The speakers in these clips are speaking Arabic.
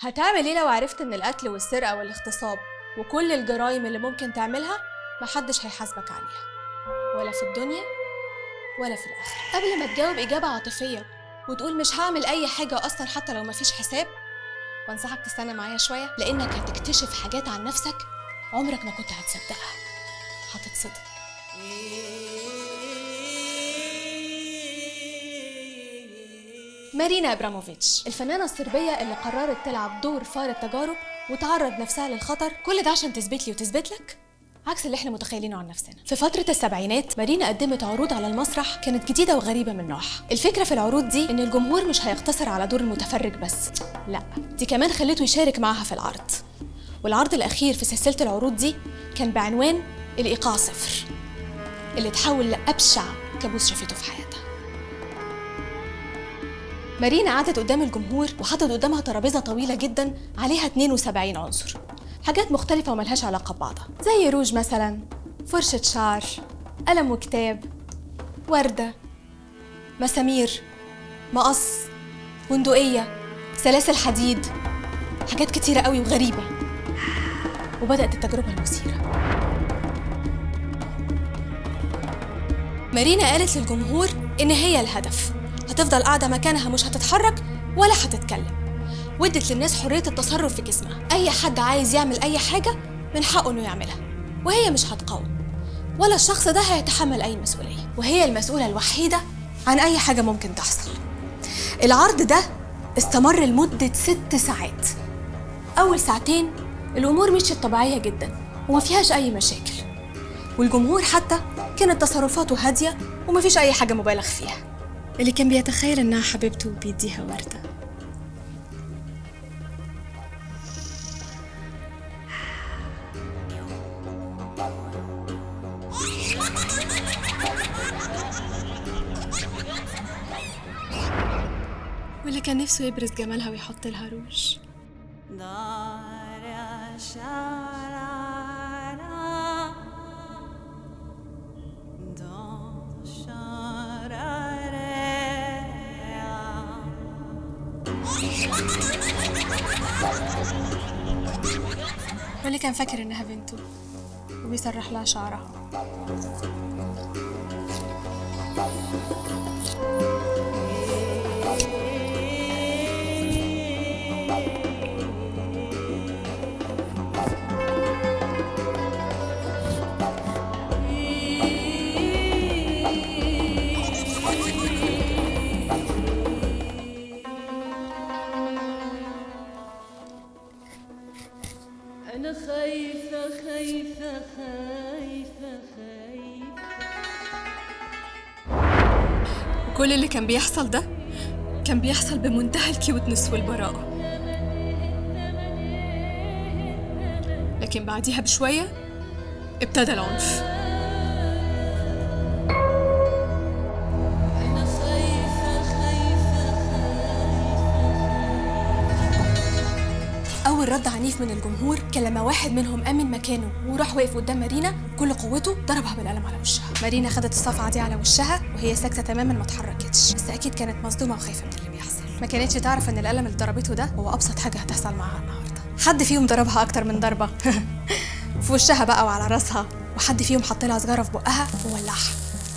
هتعمل ايه لو عرفت ان القتل والسرقة والاغتصاب وكل الجرائم اللي ممكن تعملها محدش هيحاسبك عليها، ولا في الدنيا ولا في الآخرة؟ قبل ما تجاوب إجابة عاطفية وتقول مش هعمل أي حاجة أصلا حتى لو مفيش حساب، بنصحك تستنى معايا شوية، لأنك هتكتشف حاجات عن نفسك عمرك ما كنت هتصدقها. هتتصدق. مارينا إبراموفيتش، الفنانة الصربية اللي قررت تلعب دور فار التجارب وتعرض نفسها للخطر، كل ده عشان تثبت لي وتثبت لك عكس اللي احنا متخيلينه عن نفسنا. في فترة السبعينات مارينا قدمت عروض على المسرح كانت جديدة وغريبة من نوعها. الفكرة في العروض دي ان الجمهور مش هيقتصر على دور المتفرج بس، لا، دي كمان خلته يشارك معاها في العرض. والعرض الأخير في سلسلة العروض دي كان بعنوان الإيقاع صفر، اللي تحول لأبشع كابوس شافته في حياتها. مارينا قعدت قدام الجمهور وحطت قدامها ترابيزة طويلة جدا عليها 72 عنصر، حاجات مختلفة وملهاش علاقة ببعضها، زي روج مثلا، فرشة شعر، قلم وكتاب، وردة، مسامير، مقص، بندقية، سلاسل حديد، حاجات كتيرة قوي وغريبة. وبدأت التجربة المثيرة. مارينا قالت للجمهور إن هي الهدف، هتفضل قاعدة مكانها مش هتتحرك ولا هتتكلم، وادت للناس حرية التصرف في جسمها. أي حد عايز يعمل أي حاجة من حقه إنه يعملها، وهي مش هتقاوم، ولا الشخص ده هيتحمل أي مسؤولية، وهي المسؤولة الوحيدة عن أي حاجة ممكن تحصل. العرض ده استمر لمدة 6 ساعات. أول ساعتين الأمور مشيت طبيعية جدا وما فيهاش أي مشاكل، والجمهور حتى كانت تصرفاته هادية ومفيش أي حاجة مبالغ فيها. اللي كان بيتخيل إنها حبيبته بيديها وردة. واللي كان نفسه يبرز جمالها ويحط لها روج. واللي كان فاكر إنها بنته وبيسرح لها شعرها. أنا خايفة خايفة خايفة خايفة. وكل اللي كان بيحصل ده كان بيحصل بمنتهى الكيوتنس والبراءة. لكن بعديها بشوية ابتدى العنف. أنا خايفة خايفة أول رد عنيف من الجمهور كان لما واحد منهم قام من مكانه وراح واقف قدام مارينا بكل قوته ضربها بالقلم على وشها. مارينا خدت الصفعة دي على وشها وهي ساكتة تماما ما اتحركتش، بس أكيد كانت مصدومة وخايفة من اللي بيحصل. ما كانتش تعرف إن القلم اللي ضربته ده هو أبسط حاجة هتحصل معاها النهاردة. حد فيهم ضربها أكتر من ضربة في وشها بقى وعلى راسها، وحد فيهم حط لها سجارة في بقها وولعها،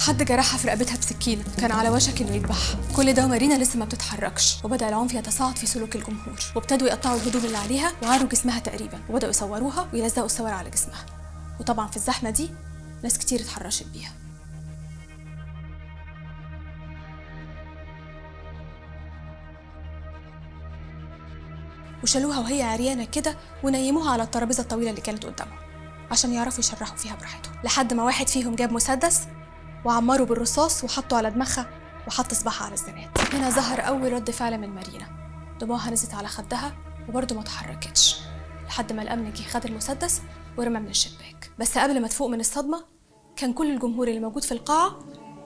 حد جرحها في رقبتها بسكينة كان على وشك إنه يذبحها. كل ده ومارينا لسه ما بتتحركش، وبدأ العنف يتصاعد في سلوك الجمهور، وابتدوا يقطعوا الهدوم اللي عليها وعاروا جسمها تقريبا، وبدأوا يصوروها ويلزقوا الصور على جسمها. وطبعا في الزحمة دي ناس كتير اتحرشت بيها. وشالوها وهي عريانة كده ونيموها على الترابيزة الطويلة اللي كانت قدامهم عشان يعرفوا يشرحوا فيها براحتهم، لحد ما واحد فيهم جاب مسدس وعمره بالرصاص وحطه على دماغها وحط صباعها على الزناد. هنا ظهر أول رد فعل من مارينا، دموعها نزلت على خدها وبرضه ما اتحركتش، لحد ما الأمن جه خد المسدس ورمى من الشباك. بس قبل ما تفوق من الصدمة كان كل الجمهور اللي موجود في القاعة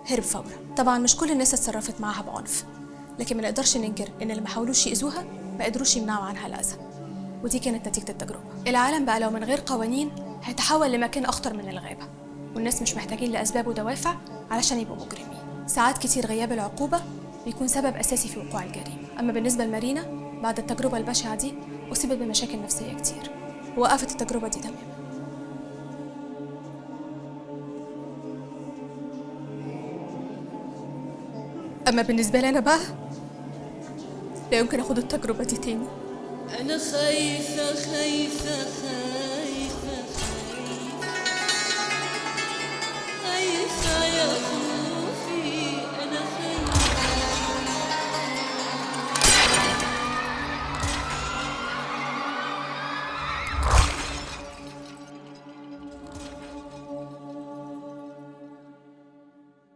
هرب فورا. طبعا مش كل الناس اتصرفت معاها بعنف، لكن ما نقدرش ننكر إن اللي ما حاولوش يأذوها ما قدروش يمنعوا عنها الأذى، ودي كانت نتيجة التجربة. العالم بقى لو من غير قوانين هيتحول لمكان أخطر من الغابة، والناس مش محتاجين لأسباب ودوافع علشان يبقوا مجرمين. ساعات كتير غياب العقوبة بيكون سبب أساسي في وقوع الجريمة. أما بالنسبة لمارينا بعد التجربة البشعة دي أصيبت بمشاكل نفسية كتير ووقفت التجربة دي تماما. أما بالنسبة لي أنا بقى لا يمكن أخد التجربة دي تاني. أنا خايفة خايفة خايفة